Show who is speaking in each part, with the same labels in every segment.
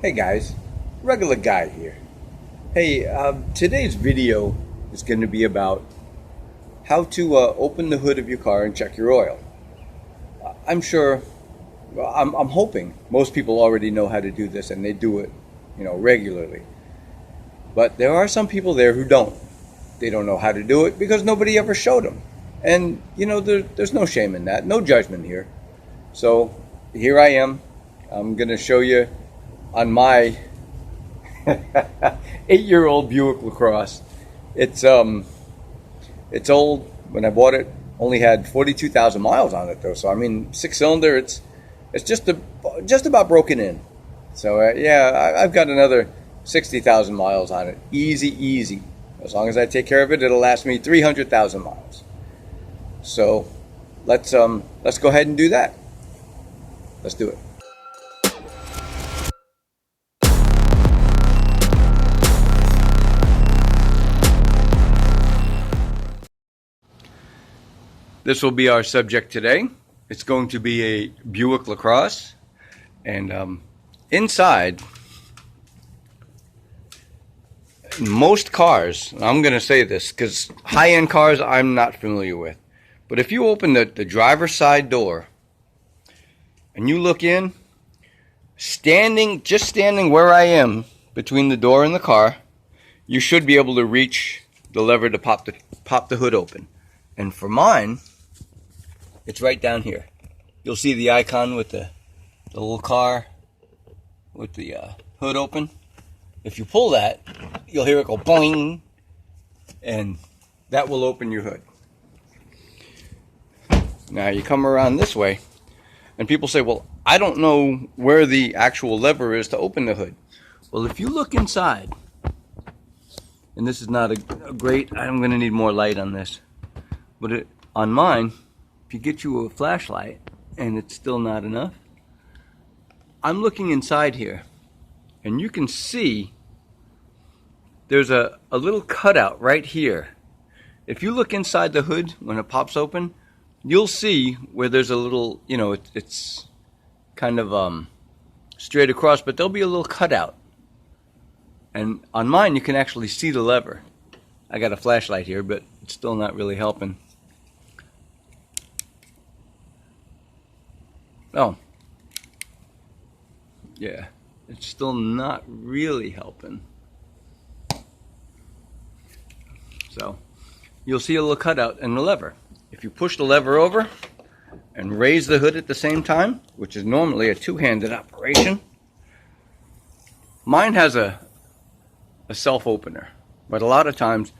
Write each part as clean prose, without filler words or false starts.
Speaker 1: Hey guys, regular guy here. Hey, today's video is going to be about how to open the hood of your car and check your oil. I'm sure, I'm hoping most people already know how to do this and they do it, regularly. But there are some people there who don't. They don't know how to do it because nobody ever showed them. And, there's no shame in that, no judgment here. So here I am. I'm going to show you on my 8-year-old Buick LaCrosse. It's old. When I bought it, only had 42,000 miles on it though. So I mean, 6-cylinder. It's just about broken in. So I've got another 60,000 miles on it. Easy. As long as I take care of it, it'll last me 300,000 miles. So let's go ahead and do that. Let's do it. This will be our subject today. It's going to be a Buick LaCrosse, and inside, most cars, I'm going to say this because high-end cars I'm not familiar with, but if you open the driver's side door and you look in, just standing where I am between the door and the car, you should be able to reach the lever to pop the hood open. And for mine, it's right down here. You'll see the icon with the little car with the hood open. If you pull that, you'll hear it go boing, and that will open your hood. Now you come around this way, and people say, well, I don't know where the actual lever is to open the hood. Well, if you look inside, and this is not a great, I'm going to need more light on this, but on mine, if you get you a flashlight and it's still not enough, I'm looking inside here and you can see there's a little cutout right here. If you look inside the hood when it pops open, you'll see where there's a little, it's kind of straight across, but there'll be a little cutout. And on mine you can actually see the lever. I got a flashlight here, but it's still not really helping. Oh, yeah, it's still not really helping. So you'll see a little cutout in the lever. If you push the lever over and raise the hood at the same time, which is normally a two-handed operation, mine has a self-opener, but a lot of times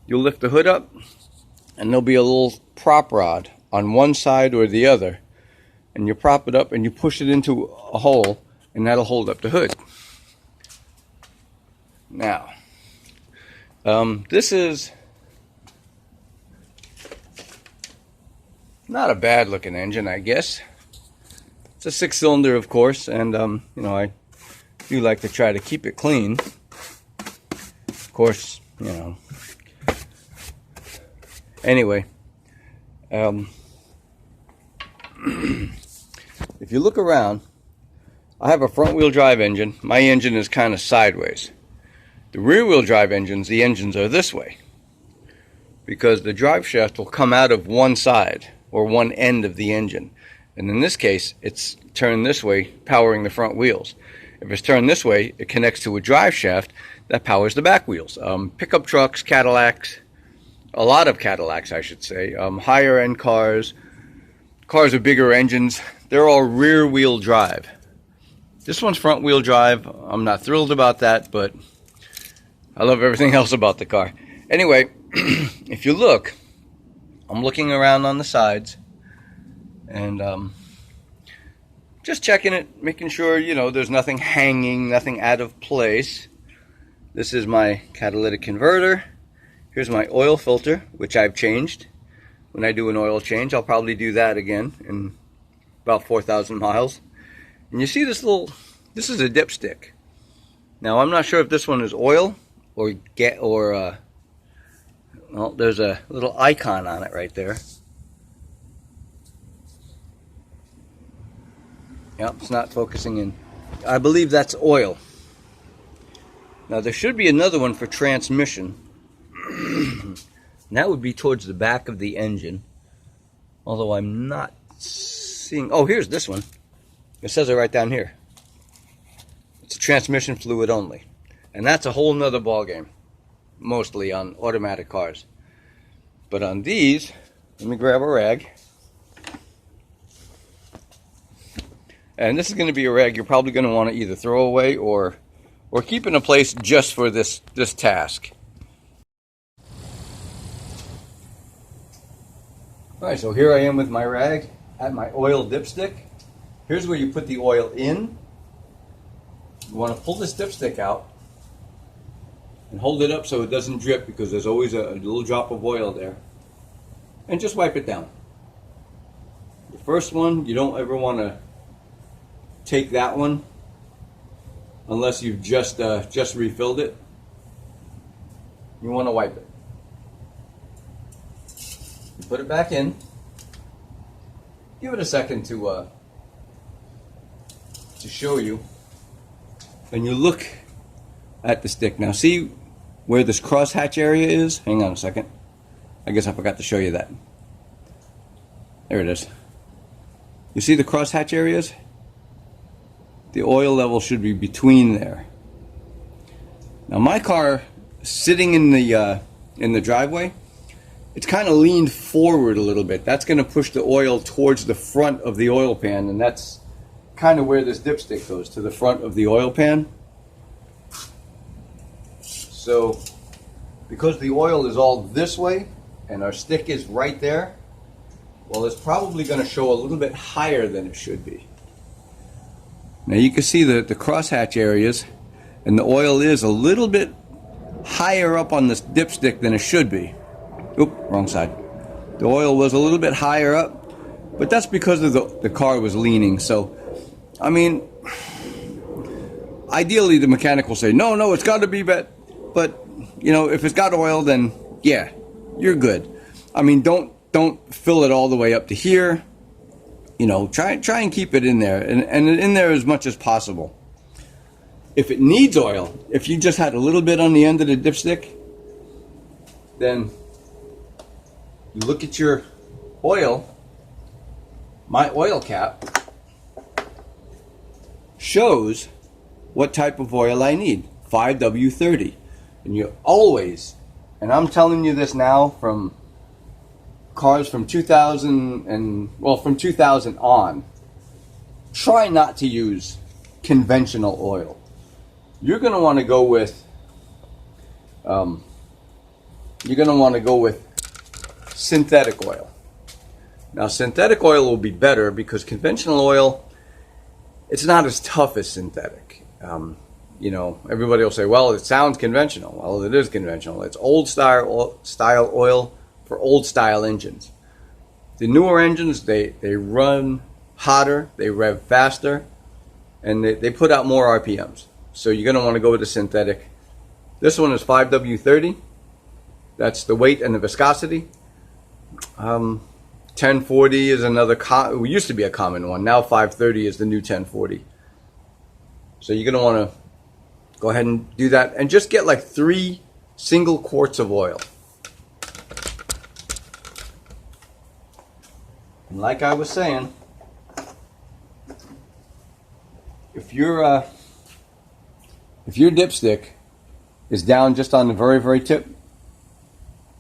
Speaker 1: you'll lift the hood up and there'll be a little prop rod on one side or the other, and you prop it up and you push it into a hole, and that'll hold up the hood. Now, this is not a bad looking engine, I guess. It's a 6-cylinder, of course, and I do like to try to keep it clean. Of course, Anyway, if you look around, I have a front-wheel drive engine. My engine is kind of sideways. The rear-wheel drive engines, the engines are this way, because the drive shaft will come out of one side or one end of the engine. And in this case, it's turned this way, powering the front wheels. If it's turned this way, it connects to a drive shaft that powers the back wheels. Pickup trucks, Cadillacs, a lot of Cadillacs, I should say, higher-end cars with bigger engines, they're all rear-wheel drive. This one's front-wheel drive. I'm not thrilled about that, but I love everything else about the car. Anyway, if you look, I'm looking around on the sides and just checking it, making sure, there's nothing hanging, nothing out of place. This is my catalytic converter. Here's my oil filter, which I've changed. When I do an oil change, I'll probably do that again in about 4,000 miles. And you see this is a dipstick. Now, I'm not sure if this one is oil or well, there's a little icon on it right there. Yep, it's not focusing in. I believe that's oil. Now there should be another one for transmission. And that would be towards the back of the engine. Although I'm not seeing... Oh, here's this one. It says it right down here. It's a transmission fluid only. And that's a whole nother ballgame. Mostly on automatic cars. But on these, let me grab a rag. And this is going to be a rag you're probably going to want to either throw away or keep in a place just for this task. Alright, so here I am with my rag at my oil dipstick. Here's where you put the oil in. You want to pull this dipstick out and hold it up so it doesn't drip, because there's always a little drop of oil there. And just wipe it down. The first one, you don't ever want to take that one unless you've just refilled it. You want to wipe it. You put it back in. Give it a second to show you. And you look at the stick. Now see where this crosshatch area is? Hang on a second. I guess I forgot to show you that. There it is. You see the crosshatch areas? The oil level should be between there. Now my car, sitting in the driveway, it's kind of leaned forward a little bit. That's going to push the oil towards the front of the oil pan, and that's kind of where this dipstick goes, to the front of the oil pan. So because the oil is all this way and our stick is right there, well, it's probably going to show a little bit higher than it should be. Now you can see the crosshatch areas, and the oil is a little bit higher up on this dipstick than it should be. Oop, wrong side. The oil was a little bit higher up, but that's because of the car was leaning. So, I mean, ideally the mechanic will say, no, it's got to be better. But, you know, if it's got oil, then yeah, you're good. I mean, don't fill it all the way up to here. You know, try and keep it in there, and in there as much as possible. If it needs oil, if you just had a little bit on the end of the dipstick, then you look at your oil. My oil cap shows what type of oil I need, 5W30. And you always, and I'm telling you this now from cars from 2000 and, well, from 2000 on, try not to use conventional oil. You're going to want to go with synthetic oil. Now synthetic oil will be better because conventional oil, it's not as tough as synthetic. You know, everybody will say, well, it sounds conventional. Well, it is conventional. It's old style oil for old style engines. The newer engines, they run hotter, they rev faster, and they put out more RPMs. So you're going to want to go with the synthetic. This one is 5W30. That's the weight and the viscosity. 1040 is another, it used to be a common one. Now 530 is the new 1040. So you're going to want to go ahead and do that. And just get like 3 single quarts of oil. And like I was saying, if your dipstick is down just on the very, very tip,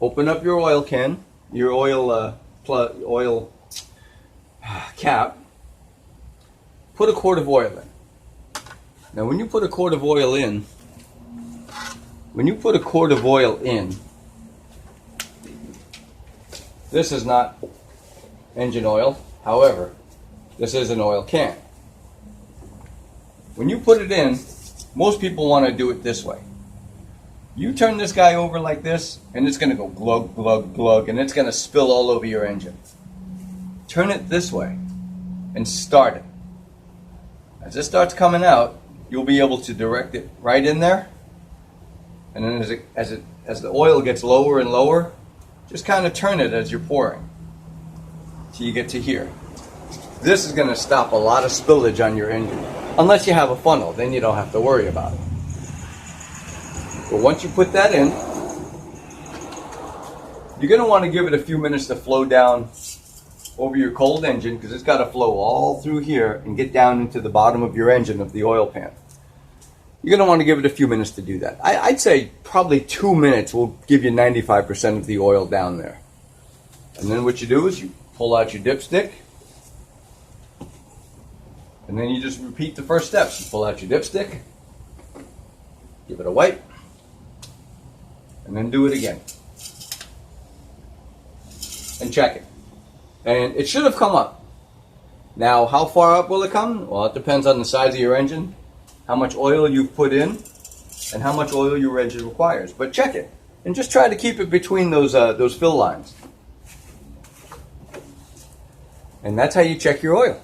Speaker 1: open up your oil can, your oil cap, put a quart of oil in. Now when you put a quart of oil in, this is not engine oil. However, this is an oil can. When you put it in, most people want to do it this way. You turn this guy over like this, and it's going to go glug, glug, glug, and it's going to spill all over your engine. Turn it this way and start it. As it starts coming out, you'll be able to direct it right in there. And then as the oil gets lower and lower, just kind of turn it as you're pouring till you get to here. This is going to stop a lot of spillage on your engine. Unless you have a funnel, then you don't have to worry about it. But once you put that in, you're going to want to give it a few minutes to flow down over your cold engine, because it's got to flow all through here and get down into the bottom of your engine of the oil pan. You're going to want to give it a few minutes to do that. I'd say probably 2 minutes will give you 95% of the oil down there. And then what you do is you pull out your dipstick, and then you just repeat the first steps. You pull out your dipstick, give it a wipe, and then do it again. And check it. And it should have come up. Now, how far up will it come? Well, it depends on the size of your engine, how much oil you've put in, and how much oil your engine requires. But check it, and just try to keep it between those fill lines. And that's how you check your oil.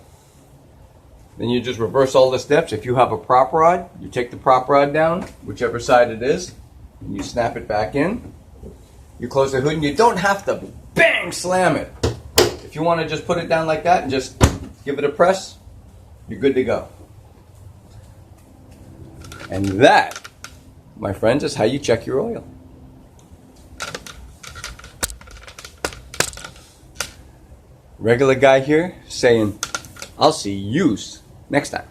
Speaker 1: Then you just reverse all the steps. If you have a prop rod, you take the prop rod down, whichever side it is, and you snap it back in. You close the hood, and you don't have to bang slam it. If you want to just put it down like that and just give it a press, you're good to go. And that, my friends, is how you check your oil. Regular guy here saying, I'll see you next time.